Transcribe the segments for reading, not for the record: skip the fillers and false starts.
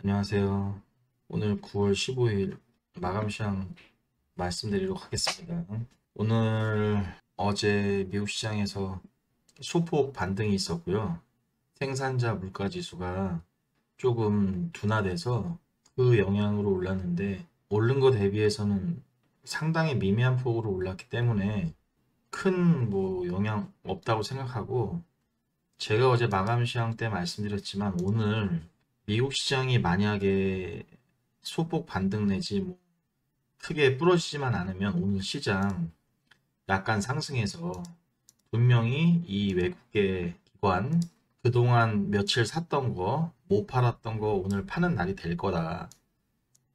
안녕하세요. 오늘 9월 15일 마감 시장 말씀드리도록 하겠습니다. 오늘 어제 미국 시장에서 소폭 반등이 있었고요. 생산자 물가 지수가 조금 둔화돼서 그 영향으로 올랐는데 오른 거 대비해서는 상당히 미미한 폭으로 올랐기 때문에 큰 영향 없다고 생각하고 제가 어제 마감 시장 때 말씀드렸지만 오늘 미국 시장이 만약에 소폭 반등 내지 크게 부러지지만 않으면 오늘 시장 약간 상승해서 분명히 이 외국계 기관 그동안 며칠 샀던 거 못 팔았던 거 오늘 파는 날이 될 거다.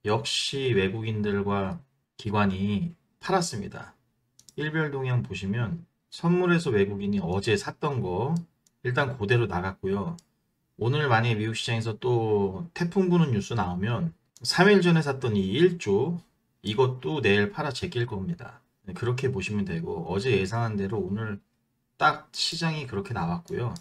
역시 외국인들과 기관이 팔았습니다. 일별 동향 보시면 선물에서 외국인이 어제 샀던 거 일단 그대로 나갔고요. 오늘 만약에 미국 시장에서 또 태풍 부는 뉴스 나오면 3일 전에 샀던 이 1조 이것도 내일 팔아 제낄 겁니다. 네, 그렇게 보시면 되고 어제 예상한 대로 오늘 딱 시장이 그렇게 나왔고요.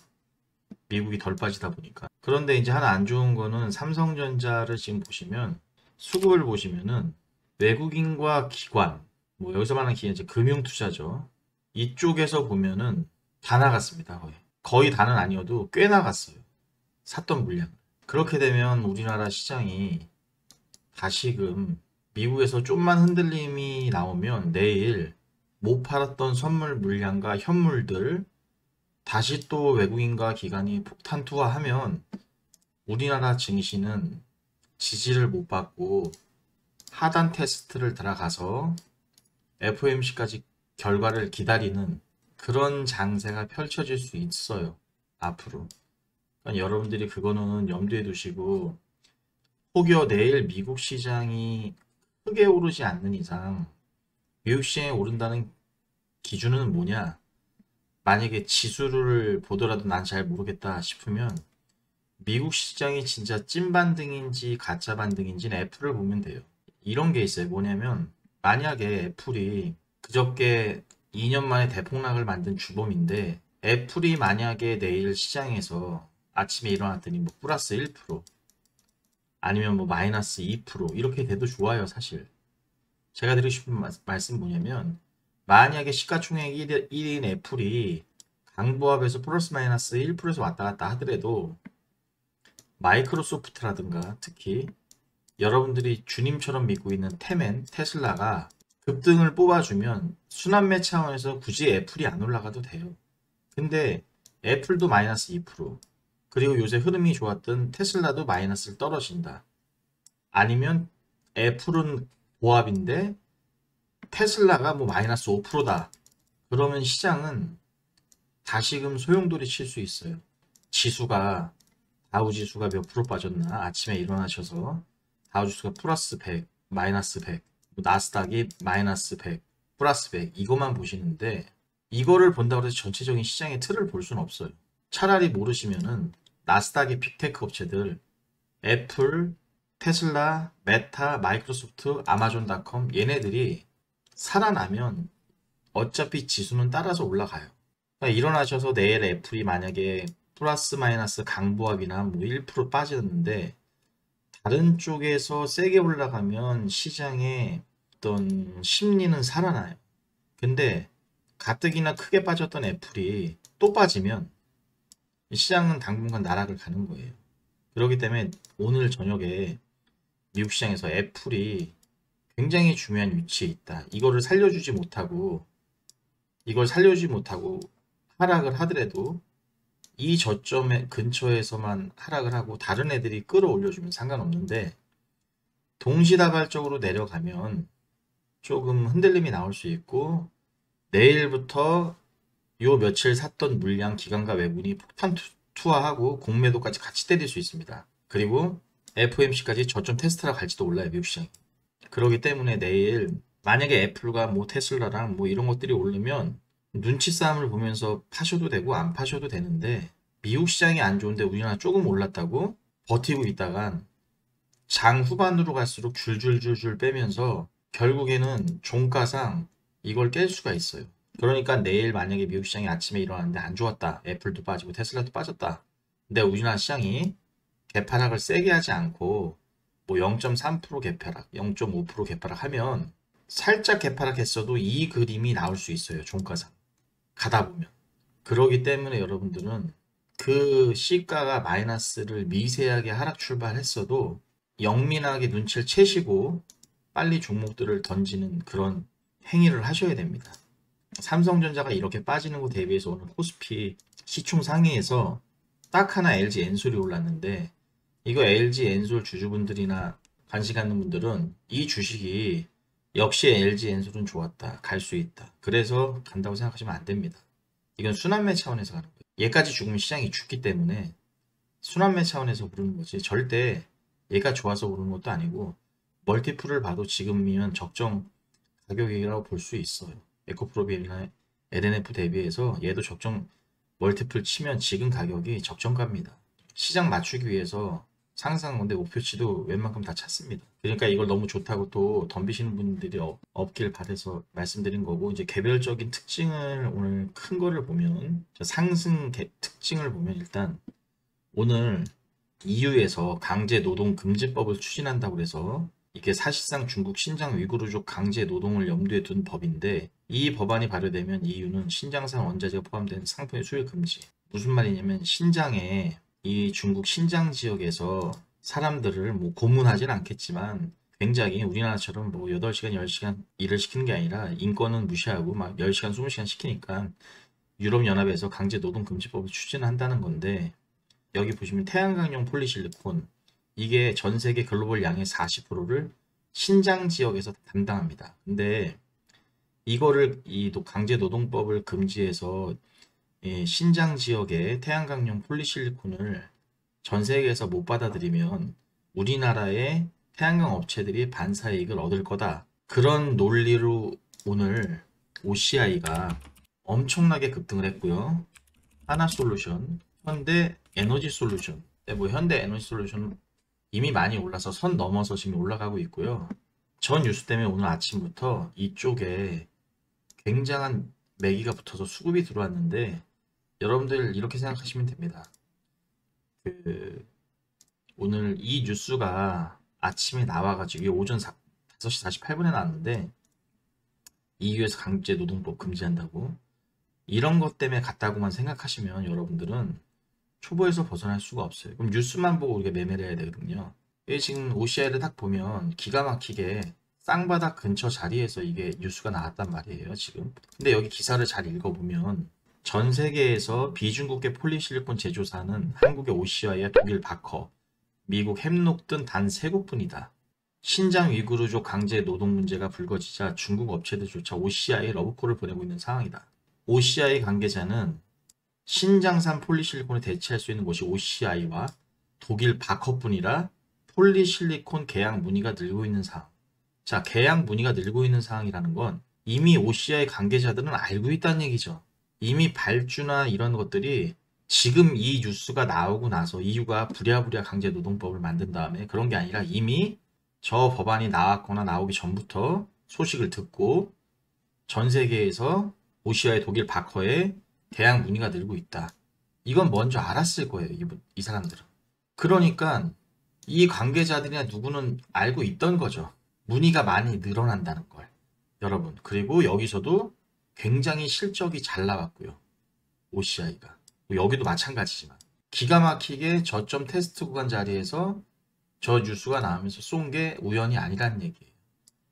미국이 덜 빠지다 보니까. 그런데 이제 하나 안 좋은 거는 삼성전자를 지금 보시면 수급을 보시면은 외국인과 기관 여기서 말하는 기관 이제 금융투자죠. 이쪽에서 보면은 다 나갔습니다. 거의 다는 아니어도 꽤 나갔어요. 샀던 물량. 그렇게 되면 우리나라 시장이 다시금 미국에서 좀만 흔들림이 나오면 내일 못 팔았던 선물 물량과 현물들 다시 또 외국인과 기관이 폭탄 투하하면 우리나라 증시는 지지를 못 받고 하단 테스트를 들어가서 FOMC까지 결과를 기다리는 그런 장세가 펼쳐질 수 있어요. 앞으로. 그러니까 여러분들이 그거는 염두에 두시고 혹여 내일 미국 시장이 크게 오르지 않는 이상 미국 시장이 오른다는 기준은 뭐냐? 만약에 지수를 보더라도 난 잘 모르겠다 싶으면 미국 시장이 진짜 찐 반등인지 가짜 반등인지는 애플을 보면 돼요. 이런 게 있어요. 뭐냐면 만약에 애플이 그저께 2년 만에 대폭락을 만든 주범인데 애플이 만약에 내일 시장에서 아침에 일어났더니 플러스 1% 아니면 마이너스 2% 이렇게 돼도 좋아요, 사실. 제가 드리고 싶은 말씀 뭐냐면 만약에 시가총액 1인 애플이 강보합에서 플러스 마이너스 1%에서 왔다 갔다 하더라도 마이크로소프트라든가 특히 여러분들이 주님처럼 믿고 있는 테슬라가 급등을 뽑아주면 순환매 차원에서 굳이 애플이 안 올라가도 돼요. 근데 애플도 마이너스 2% 그리고 요새 흐름이 좋았던 테슬라도 마이너스를 떨어진다. 아니면 애플은 보합인데 테슬라가 마이너스 5%다. 그러면 시장은 다시금 소용돌이 칠 수 있어요. 지수가 다우지수가 몇 프로 빠졌나 아침에 일어나셔서 다우지수가 플러스 100, 마이너스 100, 나스닥이 마이너스 100, 플러스 100 이것만 보시는데 이거를 본다고 해서 전체적인 시장의 틀을 볼 수는 없어요. 차라리 모르시면은 나스닥의 빅테크 업체들 애플, 테슬라, 메타, 마이크로소프트, 아마존닷컴 얘네들이 살아나면 어차피 지수는 따라서 올라가요. 그러니까 일어나셔서 내일 애플이 만약에 플러스 마이너스 강보합이나 1% 빠졌는데 다른 쪽에서 세게 올라가면 시장의 어떤 심리는 살아나요. 근데 가뜩이나 크게 빠졌던 애플이 또 빠지면 시장은 당분간 나락을 가는 거예요. 그렇기 때문에 오늘 저녁에 미국 시장에서 애플이 굉장히 중요한 위치에 있다. 이걸 살려주지 못하고 하락을 하더라도 이 저점에 근처에서만 하락을 하고 다른 애들이 끌어올려주면 상관없는데 동시다발적으로 내려가면 조금 흔들림이 나올 수 있고 내일부터 요 며칠 샀던 물량 기관과 외국인이 폭탄 투하하고 공매도까지 같이 때릴 수 있습니다. 그리고 FOMC까지 저점 테스트라 갈지도 몰라요, 미국 시장이. 그렇기 때문에 내일 만약에 애플과 테슬라랑 이런 것들이 오르면 눈치 싸움을 보면서 파셔도 되고 안 파셔도 되는데 미국 시장이 안 좋은데 우리나라 조금 올랐다고 버티고 있다간 장 후반으로 갈수록 줄줄줄줄 빼면서 결국에는 종가상 이걸 깰 수가 있어요. 그러니까 내일 만약에 미국 시장이 아침에 일어났는데 안 좋았다. 애플도 빠지고 테슬라도 빠졌다. 근데 우리나라 시장이 개파락을 세게 하지 않고 뭐 0.3% 개파락, 0.5% 개파락 하면 살짝 개파락했어도 이 그림이 나올 수 있어요. 종가상 가다 보면. 그러기 때문에 여러분들은 그 시가가 마이너스를 미세하게 하락 출발했어도 영민하게 눈치를 채시고 빨리 종목들을 던지는 그런 행위를 하셔야 됩니다. 삼성전자가 이렇게 빠지는 거 대비해서 오늘 코스피 시총 상위에서 딱 하나 LG 엔솔이 올랐는데, 이거 LG 엔솔 주주분들이나 관심 갖는 분들은 이 주식이 역시 LG 엔솔은 좋았다, 갈 수 있다, 그래서 간다고 생각하시면 안 됩니다. 이건 순환매 차원에서 가는 거예요. 얘까지 죽으면 시장이 죽기 때문에 순환매 차원에서 부르는 거지, 절대 얘가 좋아서 부르는 것도 아니고, 멀티플을 봐도 지금이면 적정 가격이라고 볼 수 있어요. 에코프로비엘이나 LNF 대비해서 얘도 적정 멀티플 치면 지금 가격이 적정가입니다. 시장 맞추기 위해서 상상 근데 목표치도 웬만큼 다 찼습니다. 그러니까 이걸 너무 좋다고 또 덤비시는 분들이 없길 바라서 말씀드린 거고, 이제 개별적인 특징을 오늘 큰 거를 보면, 상승 특징을 보면 일단 오늘 EU에서 강제 노동 금지법을 추진한다고 해서 이게 사실상 중국 신장 위구르족 강제 노동을 염두에 둔 법인데, 이 법안이 발효되면 EU는 신장산 원자재가 포함된 상품의 수입 금지. 무슨 말이냐면 신장에 이 중국 신장 지역에서 사람들을 뭐 고문하진 않겠지만 굉장히 우리나라처럼 뭐 8시간, 10시간 일을 시키는 게 아니라 인권은 무시하고 막 10시간, 20시간 시키니까 유럽연합에서 강제 노동 금지법을 추진한다는 건데, 여기 보시면 태양광용 폴리실리콘, 이게 전 세계 글로벌 양의 40%를 신장 지역에서 담당합니다. 근데 이거를 이 강제 노동법을 금지해서 신장 지역의 태양광용 폴리실리콘을 전 세계에서 못 받아들이면 우리나라의 태양광 업체들이 반사이익을 얻을 거다, 그런 논리로 오늘 OCI가 엄청나게 급등을 했고요. 하나솔루션, 현대 에너지 솔루션, 뭐 현대 에너지 솔루션은 이미 많이 올라서 선 넘어서 지금 올라가고 있고요. 전 뉴스 때문에 오늘 아침부터 이쪽에 굉장한 매기가 붙어서 수급이 들어왔는데, 여러분들 이렇게 생각하시면 됩니다. 오늘 이 뉴스가 아침에 나와가지고 오전 5시 48분에 나왔는데, EU에서 강제 노동법 금지한다고, 이런 것 때문에 갔다고만 생각하시면 여러분들은 초보에서 벗어날 수가 없어요. 그럼 뉴스만 보고 우리가 매매를 해야 되거든요. 지금 OCI를 딱 보면 기가 막히게 쌍바닥 근처 자리에서 이게 뉴스가 나왔단 말이에요, 지금. 근데 여기 기사를 잘 읽어보면 전 세계에서 비중국계 폴리실리콘 제조사는 한국의 OCI와 독일 바커, 미국 햄록 등 단 3국뿐이다. 신장 위구르족 강제 노동 문제가 불거지자 중국 업체들조차 OCI에 러브콜을 보내고 있는 상황이다. OCI 관계자는 신장산 폴리실리콘을 대체할 수 있는 곳이 OCI와 독일 바커뿐이라 폴리실리콘 계약 문의가 늘고 있는 상황. 자, 계약 문의가 늘고 있는 상황이라는 건 이미 OCI 관계자들은 알고 있다는 얘기죠. 이미 발주나 이런 것들이 지금 이 뉴스가 나오고 나서 EU가 부랴부랴 강제 노동법을 만든 다음에 그런 게 아니라 이미 저 법안이 나왔거나 나오기 전부터 소식을 듣고 전 세계에서 OCI 독일 바커에 계약 문의가 늘고 있다. 이건 먼저 알았을 거예요, 이 사람들은. 그러니까 이 관계자들이나 누구는 알고 있던 거죠. 문의가 많이 늘어난다는 걸. 여러분, 그리고 여기서도 굉장히 실적이 잘 나왔고요. OCI가. 여기도 마찬가지지만. 기가 막히게 저점 테스트 구간 자리에서 저 뉴스가 나오면서 쏜 게 우연이 아니라는 얘기예요.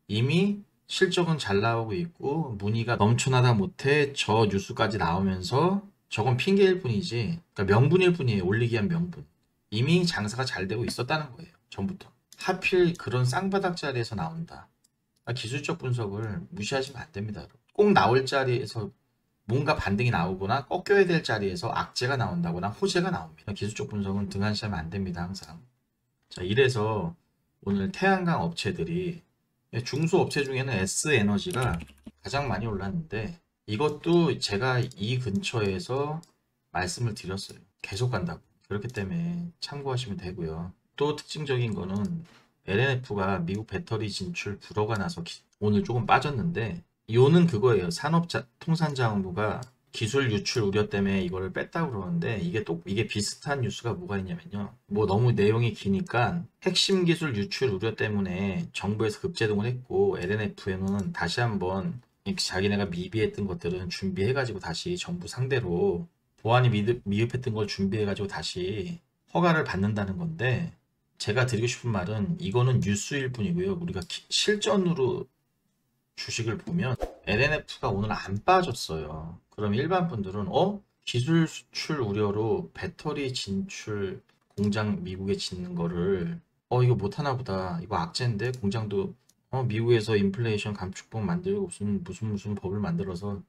이미 실적은 잘 나오고 있고 문의가 넘쳐나다 못해 저 뉴스까지 나오면서 저건 핑계일 뿐이지, 그러니까 명분일 뿐이에요. 올리기 위한 명분. 이미 장사가 잘 되고 있었다는 거예요, 전부터. 하필 그런 쌍바닥 자리에서 나온다. 기술적 분석을 무시하시면 안 됩니다. 여러분. 꼭 나올 자리에서 뭔가 반등이 나오거나 꺾여야 될 자리에서 악재가 나온다거나 호재가 나옵니다. 기술적 분석은 등한시하면 안 됩니다, 항상. 자, 이래서 오늘 태양광 업체들이, 중소업체 중에는 S에너지가 가장 많이 올랐는데 이것도 제가 이 근처에서 말씀을 드렸어요. 계속 간다고. 그렇기 때문에 참고하시면 되고요. 또 특징적인 거는 LNF가 미국 배터리 진출 불허가 나서 오늘 조금 빠졌는데, 이거는 그거예요. 산업통상자원부가 기술 유출 우려 때문에 이거를 뺐다고 그러는데 이게 비슷한 뉴스가 뭐가 있냐면요. 뭐 너무 내용이 기니까 핵심 기술 유출 우려 때문에 정부에서 급제동을 했고 LNF에는 다시 한번 자기네가 미비했던 것들은 준비해가지고 다시 정부 상대로 보안이 미흡했던 걸 준비해가지고 다시 허가를 받는다는 건데 제가 드리고 싶은 말은 이거는 뉴스일 뿐이고요. 우리가 실전으로 주식을 보면 LNF가 오늘 안 빠졌어요. 그럼 일반 분들은 기술 수출 우려로 배터리 진출 공장 미국에 짓는 거를 이거 못하나 보다. 이거 악재인데 공장도 미국에서 인플레이션 감축법 만들고 무슨 법을 만들어서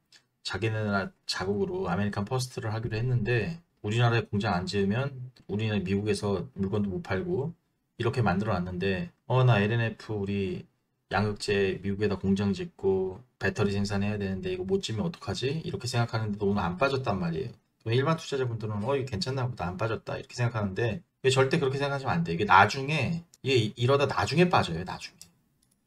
자기네 나라 자국으로 아메리칸 퍼스트를 하기로 했는데 우리나라에 공장 안 지으면 우리는 미국에서 물건도 못 팔고 이렇게 만들어 놨는데 나 LNF 우리 양극재 미국에다 공장 짓고 배터리 생산해야 되는데 이거 못 지면 어떡하지? 이렇게 생각하는데도 오늘 안 빠졌단 말이에요. 그럼 일반 투자자분들은 이거 괜찮나 보다 안 빠졌다 이렇게 생각하는데 이게 절대 그렇게 생각하시면 안 돼요. 이게 나중에 이러다 나중에 빠져요. 나중에.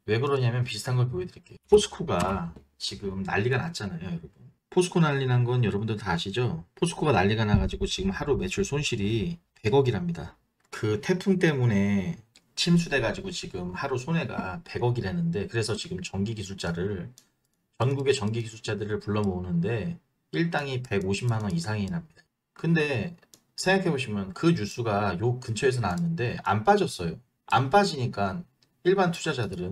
왜 그러냐면 비슷한 걸 보여드릴게요. 포스코가 지금 난리가 났잖아요, 여러분. 포스코 난리 난 건 여러분들 다 아시죠? 포스코가 난리가 나가지고 지금 하루 매출 손실이 100억이랍니다. 그 태풍 때문에 침수돼가지고 지금 하루 손해가 100억이라는데 그래서 지금 전국의 전기 기술자들을 불러 모으는데 일당이 150만 원 이상이 납니다. 근데 생각해보시면 그 뉴스가 요 근처에서 나왔는데 안 빠졌어요. 안 빠지니까 일반 투자자들은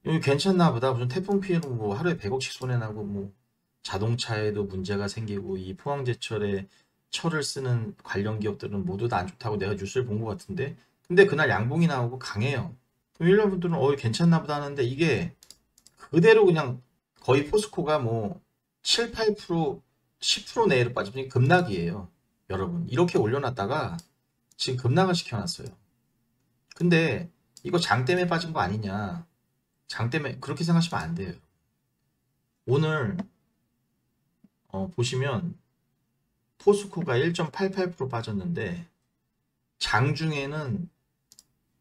여기 괜찮나 보다. 무슨 태풍 피해로 뭐 하루에 100억씩 손해나고 뭐 자동차에도 문제가 생기고 이 포항제철에 철을 쓰는 관련 기업들은 모두 다 안 좋다고 내가 뉴스를 본 것 같은데 근데 그날 양봉이 나오고 강해요. 그럼 일반 분들은 괜찮나 보다 하는데 이게 그대로 그냥 거의 포스코가 뭐 7, 8%, 10% 내외로 빠지면 급락이에요. 여러분 이렇게 올려놨다가 지금 급락을 시켜놨어요. 근데 이거 장 때문에 빠진 거 아니냐. 장 때문에 그렇게 생각하시면 안 돼요. 오늘 보시면 포스코가 1.88% 빠졌는데 장중에는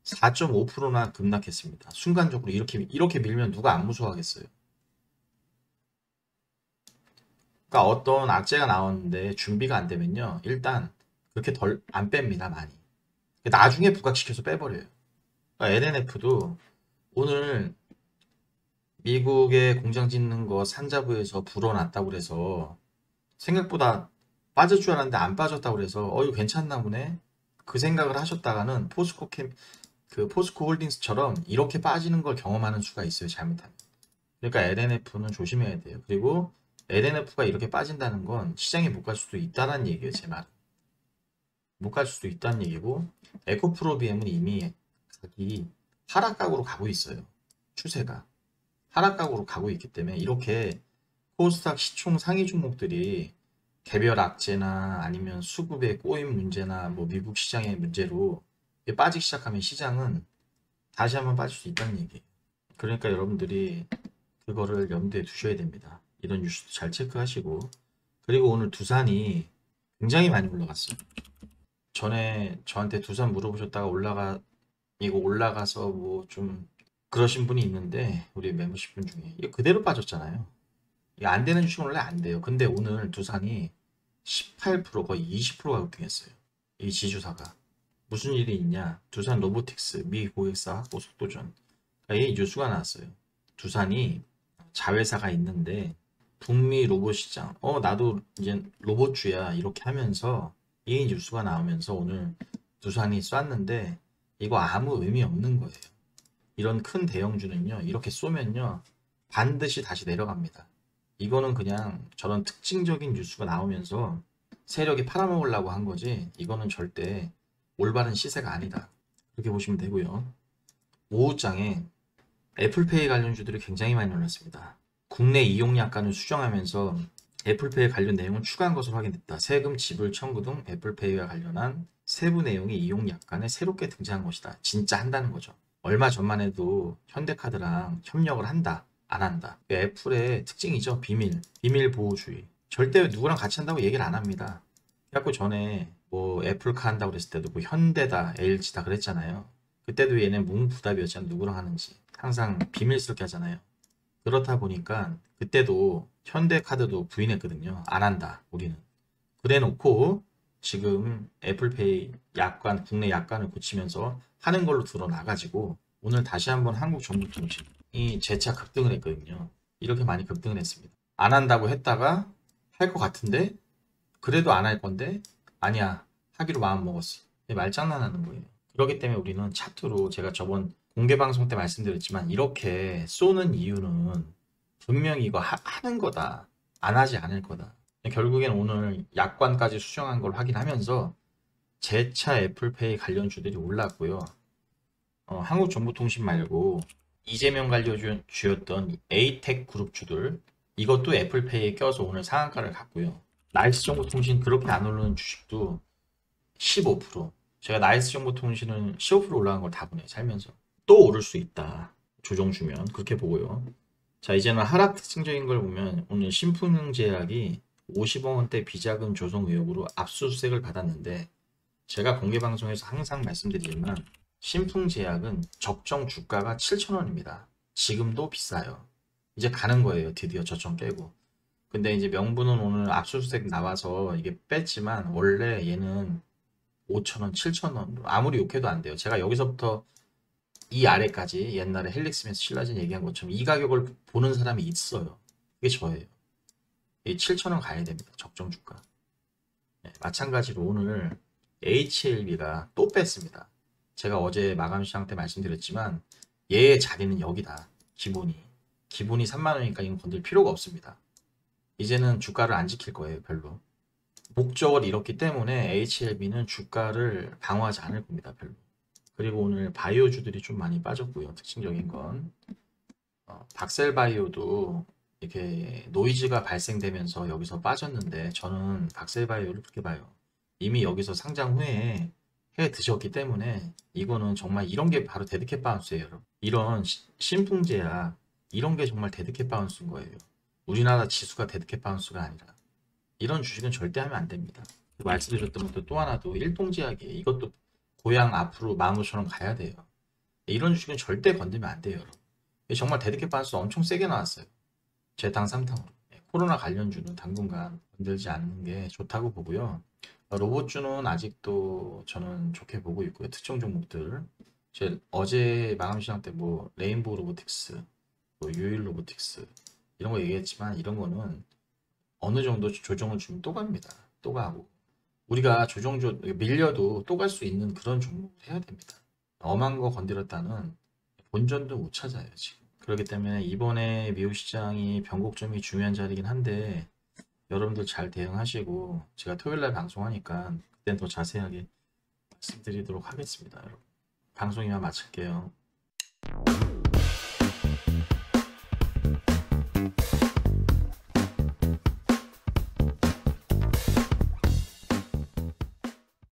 4.5%나 급락했습니다. 순간적으로 이렇게 밀면 누가 안 무서워하겠어요. 그러니까 어떤 악재가 나왔는데 준비가 안 되면요. 일단 그렇게 덜 안 뺍니다. 많이. 나중에 부각시켜서 빼버려요. 그러니까 LNF도 오늘 미국에 공장 짓는 거 산자부에서 불어났다고 그래서 생각보다 빠질 줄 알았는데 안 빠졌다고 그래서 이거 괜찮나 보네. 그 생각을 하셨다가는 포스코 홀딩스처럼 이렇게 빠지는 걸 경험하는 수가 있어요. 잘못하면. 그러니까 LNF는 조심해야 돼요. 그리고 LNF가 이렇게 빠진다는 건 시장에 못 갈 수도 있다는 얘기예요. 제 말은. 못 갈 수도 있다는 얘기고 에코프로비엠은 이미 가기 하락각으로 가고 있어요. 추세가. 하락각으로 가고 있기 때문에 이렇게 코스닥 시총 상위 종목들이 개별 악재나 아니면 수급의 꼬임 문제나 뭐 미국 시장의 문제로 빠지기 시작하면 시장은 다시 한번 빠질 수 있다는 얘기예요. 그러니까 여러분들이 그거를 염두에 두셔야 됩니다. 이런 뉴스도 잘 체크하시고 그리고 오늘 두산이 굉장히 많이 올라갔어요. 전에 저한테 두산 물어보셨다가 올라가서 뭐 좀 그러신 분이 있는데 우리 멤버십 분 중에 이거 그대로 빠졌잖아요. 이거 안 되는 주식은 원래 안 돼요. 근데 오늘 두산이 18% 거의 20%가 급등했어요. 이 지주사가. 무슨 일이 있냐? 두산 로보틱스 미 고객사 확보 속도전. 이 뉴스가 나왔어요. 두산이 자회사가 있는데 북미 로봇 시장. 나도 이제 로봇주야 이렇게 하면서 이 뉴스가 나오면서 오늘 두산이 쐈는데 이거 아무 의미 없는 거예요. 이런 큰 대형주는요. 이렇게 쏘면요. 반드시 다시 내려갑니다. 이거는 그냥 저런 특징적인 뉴스가 나오면서 세력이 팔아먹으려고 한 거지 이거는 절대 올바른 시세가 아니다. 그렇게 보시면 되고요. 오후장에 애플페이 관련주들이 굉장히 많이 올랐습니다. 국내 이용 약관을 수정하면서 애플페이 관련 내용을 추가한 것으로 확인됐다. 세금, 지불, 청구 등 애플페이와 관련한 세부 내용이 이용 약관에 새롭게 등장한 것이다. 진짜 한다는 거죠. 얼마 전만 해도 현대카드랑 협력을 한다. 안 한다. 애플의 특징이죠. 비밀 보호주의. 절대 누구랑 같이 한다고 얘기를 안 합니다. 그래갖고 전에 뭐 애플카 한다고 그랬을 때도 뭐 현대다, LG다 그랬잖아요. 그때도 얘네 뭉부답이었잖아요. 누구랑 하는지. 항상 비밀스럽게 하잖아요. 그렇다 보니까 그때도 현대카드도 부인했거든요. 안 한다 우리는. 그래 놓고 지금 애플페이 약관, 국내 약관을 고치면서 하는 걸로 드러나가지고 오늘 다시 한번 한국정보통신이 재차 급등을 했거든요. 이렇게 많이 급등을 했습니다. 안 한다고 했다가 할 것 같은데 그래도 안 할 건데 아니야 하기로 마음 먹었어. 말장난하는 거예요. 그렇기 때문에 우리는 차트로 제가 저번 공개 방송 때 말씀드렸지만 이렇게 쏘는 이유는 분명히 이거 하는 거다. 안 하지 않을 거다. 결국엔 오늘 약관까지 수정한 걸 확인하면서 재차 애플페이 관련주들이 올랐고요. 한국정보통신 말고 이재명 관련주였던 에이텍 그룹주들 이것도 애플페이에 껴서 오늘 상한가를 갔고요. 나이스 정보통신 그렇게 안 오르는 주식도 15%. 제가 나이스 정보통신은 15% 올라간 걸 다 보내요. 살면서. 또 오를 수 있다. 조정 주면 그렇게 보고요. 자, 이제는 하락 특징적인 걸 보면 오늘 신풍제약이 50억 원대 비자금 조성 의혹으로 압수수색을 받았는데 제가 공개 방송에서 항상 말씀드리지만 신풍제약은 적정 주가가 7,000원입니다. 지금도 비싸요. 이제 가는 거예요. 드디어 저점 깨고. 근데 이제 명분은 오늘 압수수색 나와서 이게 뺐지만 원래 얘는 5,000원, 7,000원 아무리 욕해도 안 돼요. 제가 여기서부터 이 아래까지 옛날에 헬릭스면서 신라진 얘기한 것처럼 이 가격을 보는 사람이 있어요. 그게 저예요. 이 7,000원 가야 됩니다. 적정 주가. 네, 마찬가지로 오늘 HLB가 또 뺐습니다. 제가 어제 마감 시장 때 말씀드렸지만 얘의 자리는 여기다. 기본이 3만 원이니까 이건 건들 필요가 없습니다. 이제는 주가를 안 지킬 거예요. 별로. 목적을 잃었기 때문에 HLB는 주가를 방어하지 않을 겁니다. 별로. 그리고 오늘 바이오주들이 좀 많이 빠졌고요. 특징적인 건 박셀바이오도 이렇게 노이즈가 발생되면서 여기서 빠졌는데 저는 박셀바이오를 그렇게 봐요. 이미 여기서 상장 후에 해 드셨기 때문에 이거는 정말 이런 게 바로 데드캣 바운스예요. 여러분. 이런 신풍제약 이런 게 정말 데드캣 바운스인 거예요. 우리나라 지수가 데드캣 바운스가 아니라 이런 주식은 절대 하면 안 됩니다. 말씀드렸던 것도 또 하나도 일동제약이에요. 이것도 고양 앞으로 15,000원 가야 돼요. 이런 주식은 절대 건들면 안 돼요. 여러분. 정말 데드캣 바운스 엄청 세게 나왔어요. 재탕 3탕으로. 코로나 관련주는 당분간 건들지 않는 게 좋다고 보고요. 로봇주는 아직도 저는 좋게 보고 있고요. 특정 종목들. 제 어제 마감 시장 때 뭐 레인보우 로보틱스, 뭐 유일 로보틱스 이런 거 얘기했지만 이런 거는 어느 정도 조정을 주면 또 갑니다. 또 가고. 우리가 밀려도 또 갈 수 있는 그런 종목을 해야 됩니다. 엄한 거 건드렸다는 본전도 못 찾아요, 지금. 그렇기 때문에 이번에 미국 시장이 변곡점이 중요한 자리긴 한데 여러분들 잘 대응하시고 제가 토요일날 방송하니까 그땐 더 자세하게 말씀드리도록 하겠습니다. 여러분. 방송 이만 마칠게요.